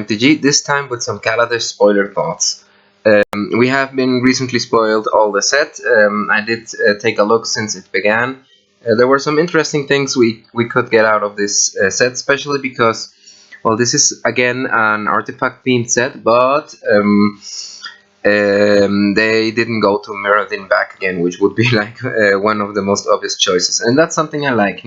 MtG, this time with some Kaladesh spoiler thoughts. We have been recently spoiled all the set. I did take a look since it began. There were some interesting things we could get out of this set, especially because, well, this is again an artifact themed set, but they didn't go to Mirrodin back again, which would be like one of the most obvious choices, and that's something I like.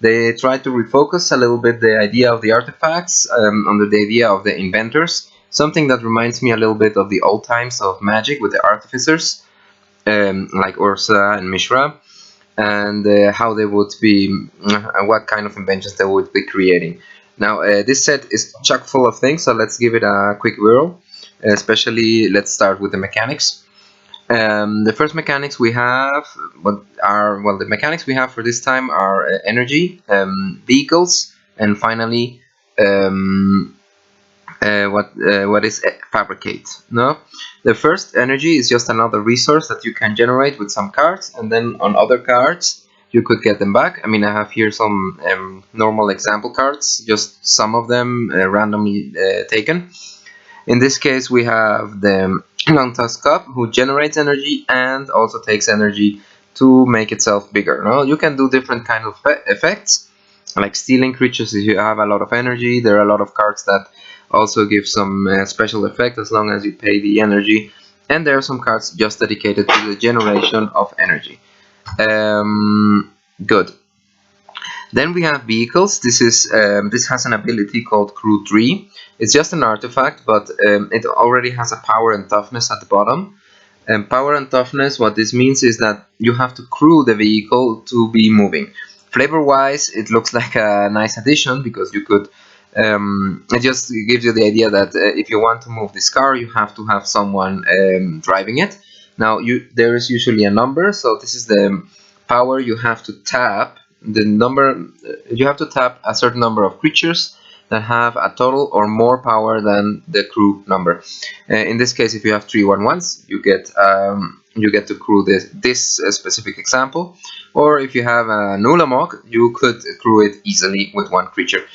They tried to refocus a little bit the idea of the artifacts under the idea of the inventors, something that reminds me a little bit of the old times of Magic with the artificers, like Ursa and Mishra, and how they would be, what kind of inventions they would be creating. Now, this set is chock full of things, so let's give it a quick whirl. Especially, let's start with the mechanics. The first mechanics we have, the mechanics we have for this time are energy, vehicles, and finally, what is fabricate. No, the first, energy, is just another resource that you can generate with some cards, and then on other cards you could get them back. I mean, I have here some normal example cards, just some of them randomly taken. In this case, we have the Lantas Cup, who generates energy and also takes energy to make itself bigger. No? You can do different kind of effects, like stealing creatures if you have a lot of energy. There are a lot of cards that also give some special effect as long as you pay the energy. And there are some cards just dedicated to the generation of energy. Good. Then we have vehicles. This has an ability called Crew 3. It's just an artifact, but it already has a power and toughness at the bottom. And power and toughness, what this means is that you have to crew the vehicle to be moving. Flavor-wise, it looks like a nice addition because you could. It just gives you the idea that if you want to move this car, you have to have someone driving it. Now, there is usually a number, so this is the power you have to tap. The number you have to tap a certain number of creatures that have a total or more power than the crew number. In this case, if you have 3 1/1s, you get to crew this specific example. Or if you have a Nulamog, you could crew it easily with 1 creature.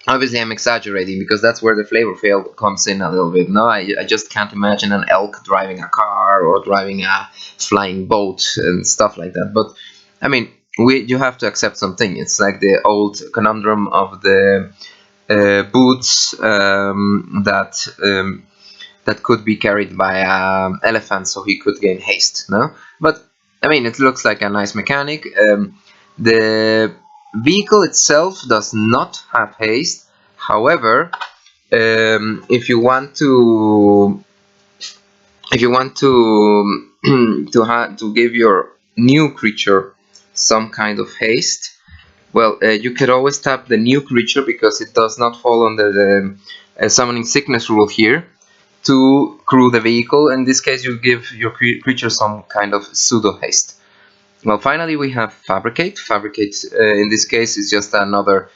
Obviously, I'm exaggerating because that's where the flavor fail comes in a little bit. No, I just can't imagine an elk driving a car or driving a flying boat and stuff like that. But I mean, you have to accept something. It's like the old conundrum of the boots that could be carried by an elephant, so he could gain haste. No, but I mean, it looks like a nice mechanic. The vehicle itself does not have haste. However, if you want to to give your new creature some kind of haste, well, you could always tap the new creature because it does not fall under the summoning sickness rule here to crew the vehicle. In this case, you give your creature some kind of pseudo haste. Well, finally we have fabricate. Fabricate in this case is just another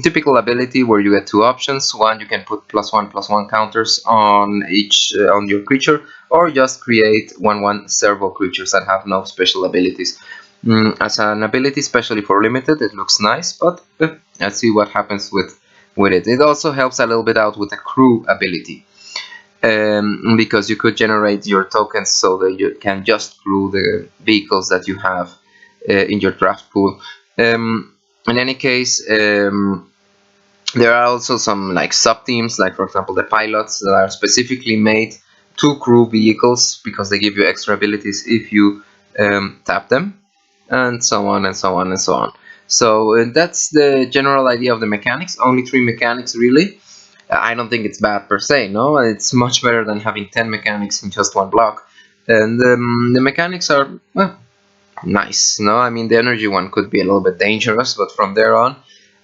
typical ability where you get 2 options. One, you can put +1/+1 counters on each on your creature, or just create 1/1 servo creatures that have no special abilities. As an ability, especially for limited, it looks nice, but let's see what happens with it. It also helps a little bit out with the crew ability, because you could generate your tokens so that you can just crew the vehicles that you have in your draft pool. In any case, there are also some like sub-themes, like for example the pilots, that are specifically made to crew vehicles because they give you extra abilities if you tap them, and so on and so on and so on. So that's the general idea of the mechanics. Only 3 mechanics really. I don't think it's bad per se, no? It's much better than having 10 mechanics in just 1 block. And the mechanics are, well, nice, no? I mean, the energy one could be a little bit dangerous, but from there on,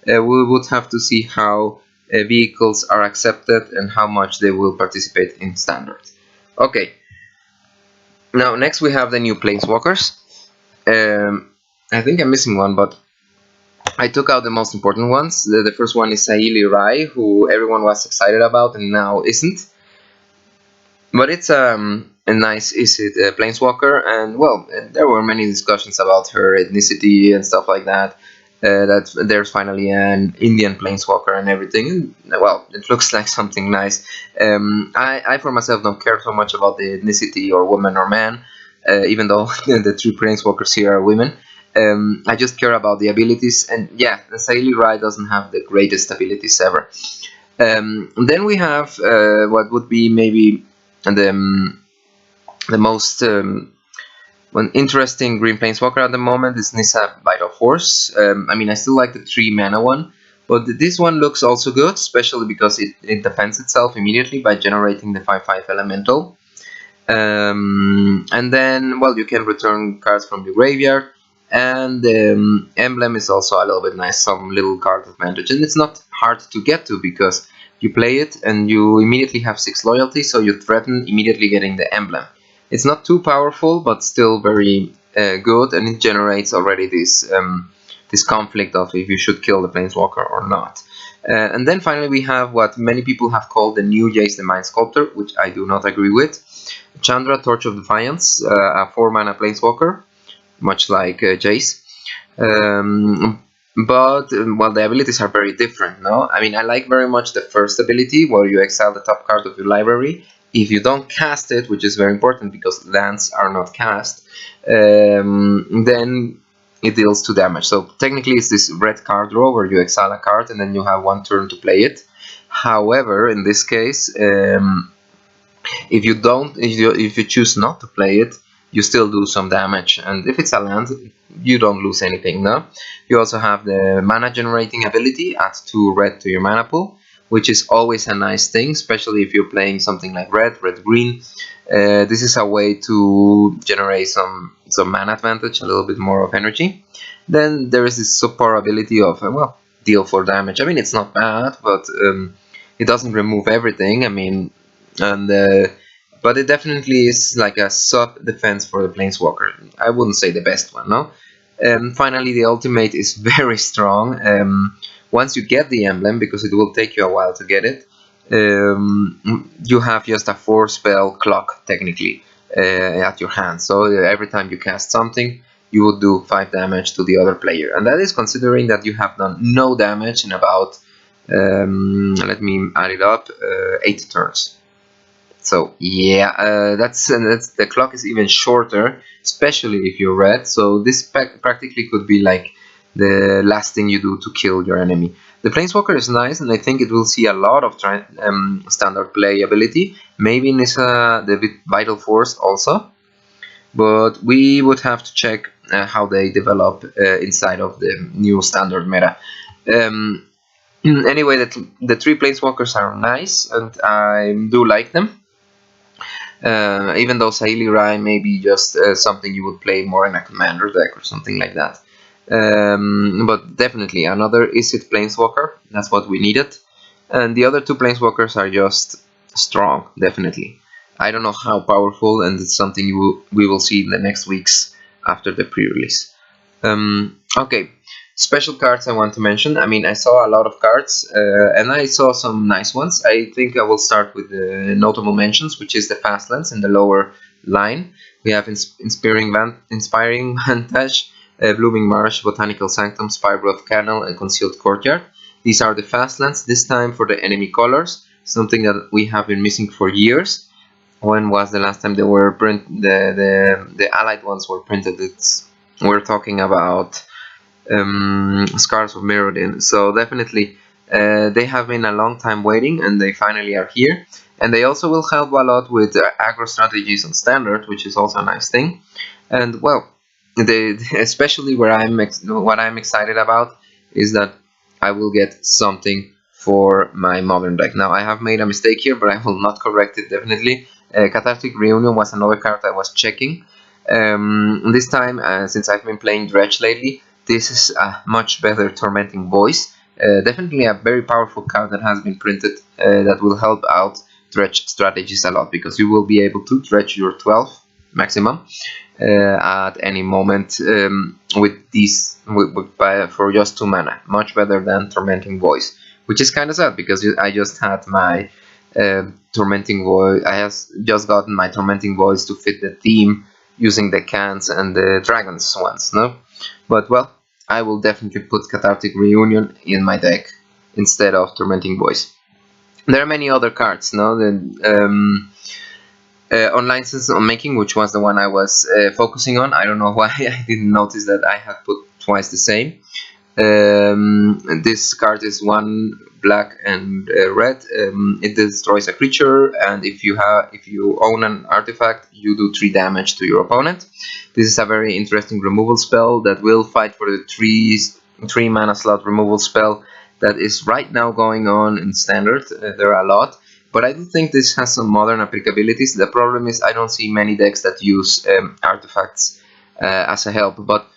we would have to see how vehicles are accepted and how much they will participate in standard. Okay. Now, next we have the new Planeswalkers. I think I'm missing one, but I took out the most important ones. The first one is Saili Rai, who everyone was excited about and now isn't. But it's a nice Planeswalker, and well, there were many discussions about her ethnicity and stuff like that. that there's finally an Indian Planeswalker and everything. Well, it looks like something nice. I for myself don't care so much about the ethnicity or woman or man, even though the 3 Planeswalkers here are women. I just care about the abilities, and yeah, Saili Rai doesn't have the greatest abilities ever. Then we have what would be maybe the most one interesting green planeswalker at the moment is Nissa Vital Force. I mean, I still like the 3 mana one, but this one looks also good, especially because it defends itself immediately by generating the 5/5 elemental. And then, well, you can return cards from the graveyard, and the emblem is also a little bit nice, some little card advantage, and it's not hard to get to because you play it and you immediately have 6 loyalty, so you threaten immediately getting the emblem. It's not too powerful, but still very good, and it generates already this conflict of if you should kill the planeswalker or not. And then finally we have what many people have called the new Jace the Mind Sculptor, which I do not agree with. Chandra, Torch of Defiance, a 4 mana planeswalker, much like Jace. But well, the abilities are very different, no? I mean, I like very much the first ability where you exile the top card of your library. If you don't cast it, which is very important because lands are not cast, then it deals 2 damage. So technically it's this red card draw where you exile a card and then you have 1 turn to play it. However, in this case, if you choose not to play it, you still do some damage, and if it's a land, you don't lose anything. No, you also have the mana generating ability, add 2 red to your mana pool, which is always a nice thing, especially if you're playing something like red green. This is a way to generate some mana advantage, a little bit more of energy. Then there is this support ability of well, deal 4 damage. I mean, it's not bad, but it doesn't remove everything. I mean, and but it definitely is like a sub defense for the planeswalker. I wouldn't say the best one, no. Finally, the ultimate is very strong. Once you get the emblem, because it will take you a while to get it, you have just a 4 spell clock technically at your hand. So every time you cast something, you would do 5 damage to the other player, and that is considering that you have done no damage in about let me add it up, 8 turns. So yeah, that's the clock is even shorter, especially if you're red. So this practically could be like the last thing you do to kill your enemy. The Planeswalker is nice, and I think it will see a lot of standard playability. Maybe Nissa the Vital Force also, but we would have to check how they develop inside of the new standard meta. Anyway, the 3 Planeswalkers are nice, and I do like them. Even though Saili Rai may be just something you would play more in a commander deck or something like that. But definitely another Izzet Planeswalker, that's what we needed. And the other 2 Planeswalkers are just strong, definitely. I don't know how powerful, and it's something we will see in the next weeks after the pre-release. Okay, special cards I want to mention. I mean, I saw a lot of cards, and I saw some nice ones. I think I will start with the notable mentions, which is the Fastlands in the lower line. We have Inspiring Vantage, Blooming Marsh, Botanical Sanctum, Spygrowth Canal, and Concealed Courtyard. These are the Fastlands, this time for the enemy colors, something that we have been missing for years. When was the last time they were the allied ones were printed? We're talking about Scars of Mirrodin. So definitely they have been a long time waiting, and they finally are here. And they also will help a lot with aggro strategies on standard, which is also a nice thing. And well, especially what I'm excited about is that I will get something for my modern deck. Now I have made a mistake here, but I will not correct it definitely. Cathartic Reunion was another card I was checking. This time, since I've been playing Dredge lately, this is a much better Tormenting Voice. Definitely a very powerful card that has been printed that will help out Dredge strategies a lot, because you will be able to dredge your 12 maximum at any moment with these for just 2 mana. Much better than Tormenting Voice, which is kind of sad because I just had my Tormenting Voice. I have just gotten my Tormenting Voice to fit the theme using the cans and the dragons ones, no? But well, I will definitely put Cathartic Reunion in my deck instead of Tormenting Voice. There are many other cards, no? Online System Making, which was the one I was focusing on. I don't know why I didn't notice that I had put twice the same. This card is 1 black and red. It destroys a creature, and if you own an artifact, you do 3 damage to your opponent. This is a very interesting removal spell that will fight for the 3 mana slot removal spell that is right now going on in Standard. There are a lot, but I do think this has some modern applicabilities. The problem is I don't see many decks that use artifacts as a help, but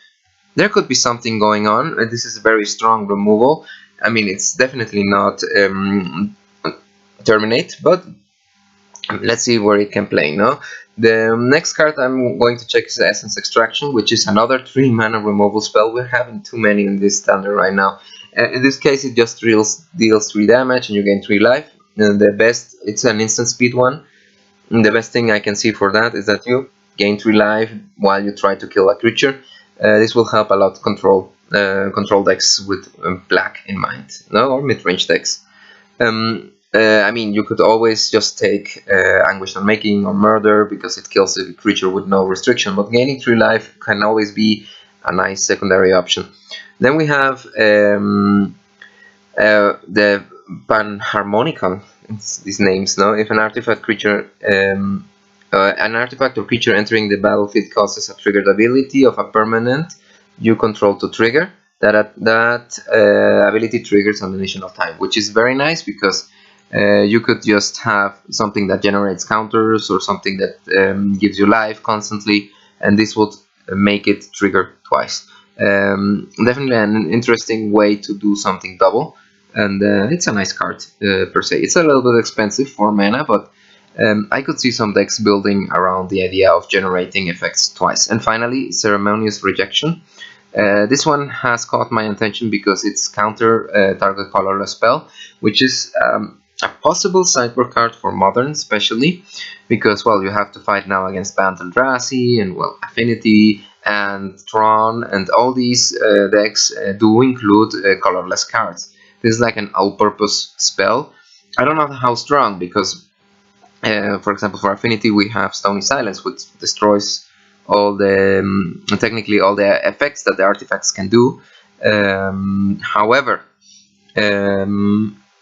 there could be something going on. This is a very strong removal. I mean, it's definitely not Terminate, but let's see where it can play. No, the next card I'm going to check is Essence Extraction, which is another 3 mana removal spell. We're having too many in this standard right now. In this case, it just deals 3 damage and you gain 3 life. It's an instant speed one. And the best thing I can see for that is that you gain 3 life while you try to kill a creature. This will help a lot control decks with black in mind, no, or mid-range decks. I mean, you could always just take Anguish Unmaking or Murder because it kills the creature with no restriction, but gaining 3 life can always be a nice secondary option. Then we have the Panharmonicon. It's these names, no? If an artifact creature an artifact or creature entering the battlefield causes a triggered ability of a permanent you control to trigger. That ability triggers on the Nation of Time, which is very nice because you could just have something that generates counters or something that gives you life constantly, and this would make it trigger twice. Definitely an interesting way to do something double, and it's a nice card per se. It's a little bit expensive for mana, but I could see some decks building around the idea of generating effects twice. And finally, Ceremonious Rejection. This one has caught my attention because it's counter target colorless spell, which is a possible sideboard card for Modern, especially because, well, you have to fight now against Bant and Eldrazi and, well, Affinity and Tron, and all these decks do include colorless cards. This is like an all-purpose spell. I don't know how strong, because for example, for Affinity we have Stony Silence, which destroys all the technically all the effects that the artifacts can do. However,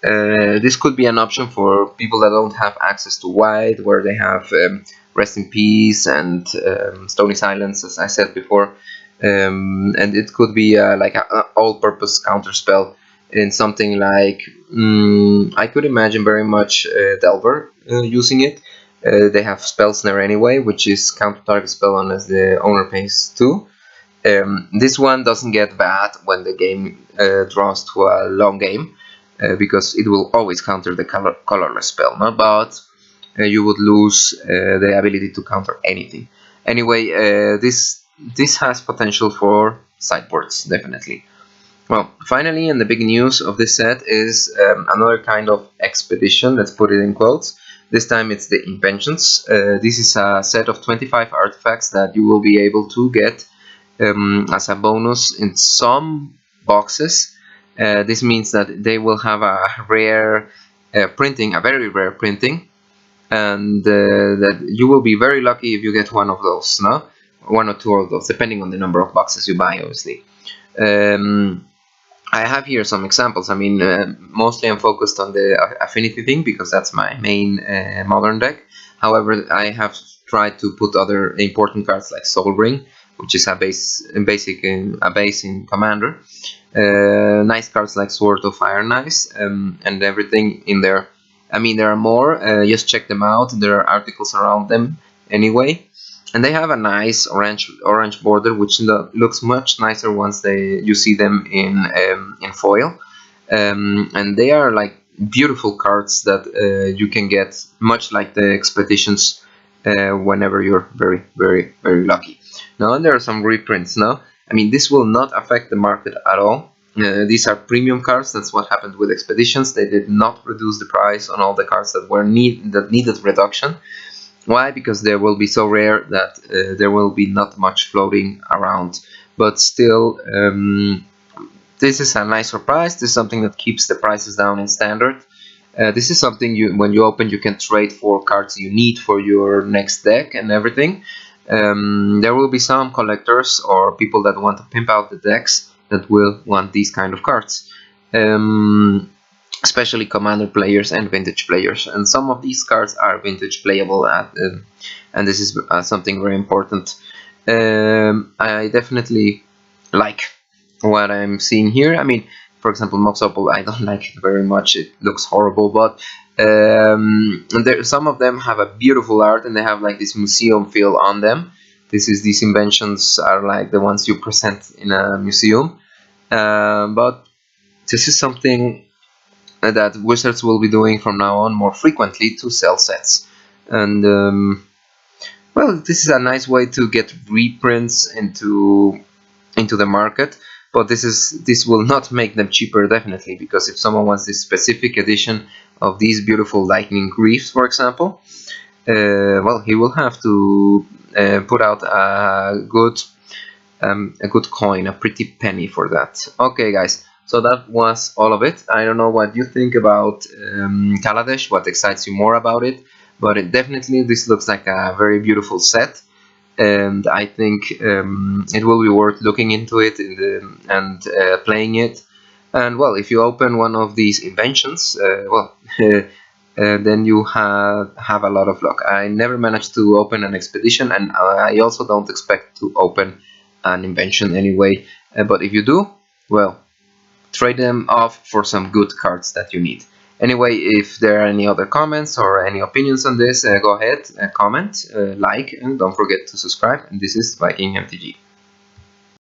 this could be an option for people that don't have access to white, where they have Rest in Peace and Stony Silence, as I said before, and it could be like an all-purpose counter spell in something like I could imagine very much Delver using it. They have Spell Snare anyway, which is counter target spell unless the owner pays 2. This one doesn't get bad when the game draws to a long game, because it will always counter the colorless spell, no? But you would lose the ability to counter anything. Anyway, this has potential for sideboards, definitely. Well, finally, and the big news of this set is another kind of expedition, let's put it in quotes. This time it's the Inventions. This is a set of 25 artifacts that you will be able to get as a bonus in some boxes. This means that they will have a rare printing, a very rare printing, and that you will be very lucky if you get one of those, no? 1 or 2 of those, depending on the number of boxes you buy, obviously. I have here some examples. I mean, mostly I'm focused on the Affinity thing because that's my main Modern deck. However, I have tried to put other important cards like Soul Ring, which is a base in Commander. Nice cards like Sword of Iron Eyes, and everything in there. I mean, there are more. Just check them out. There are articles around them anyway. And they have a nice orange border, which looks much nicer once you see them in foil. And they are like beautiful cards that you can get, much like the expeditions, whenever you're very, very, very lucky. Now, and there are some reprints. Now, I mean, this will not affect the market at all. These are premium cards. That's what happened with expeditions. They did not reduce the price on all the cards that needed reduction. Why? Because they will be so rare that there will be not much floating around. but still, this is a nice surprise. This is something that keeps the prices down in standard. This is something when you open, you can trade for cards you need for your next deck and everything. There will be some collectors or people that want to pimp out the decks that will want these kind of cards, especially commander players and vintage players. And some of these cards are vintage playable, and this is something very important. I definitely like what I'm seeing here. I mean, for example, Mox Opal, I don't like it very much. It looks horrible, but some of them have a beautiful art, and they have like this museum feel on them. These inventions are like the ones you present in a museum. But this is something that Wizards will be doing from now on more frequently, to sell sets. And well, this is a nice way to get reprints into the market, but this will not make them cheaper, definitely, because if someone wants this specific edition of these beautiful lightning reefs, for example, well, he will have to put out a good coin, a pretty penny for that. Okay, guys, so that was all of it. I don't know what you think about Kaladesh, what excites you more about it, but definitely this looks like a very beautiful set, and I think it will be worth looking into it and playing it. And well, if you open one of these inventions, well, then you have a lot of luck. I never managed to open an expedition, and I also don't expect to open an invention anyway. But if you do, well, trade them off for some good cards that you need. Anyway, if there are any other comments or any opinions on this, go ahead, comment, like, and don't forget to subscribe. And this is Viking MtG.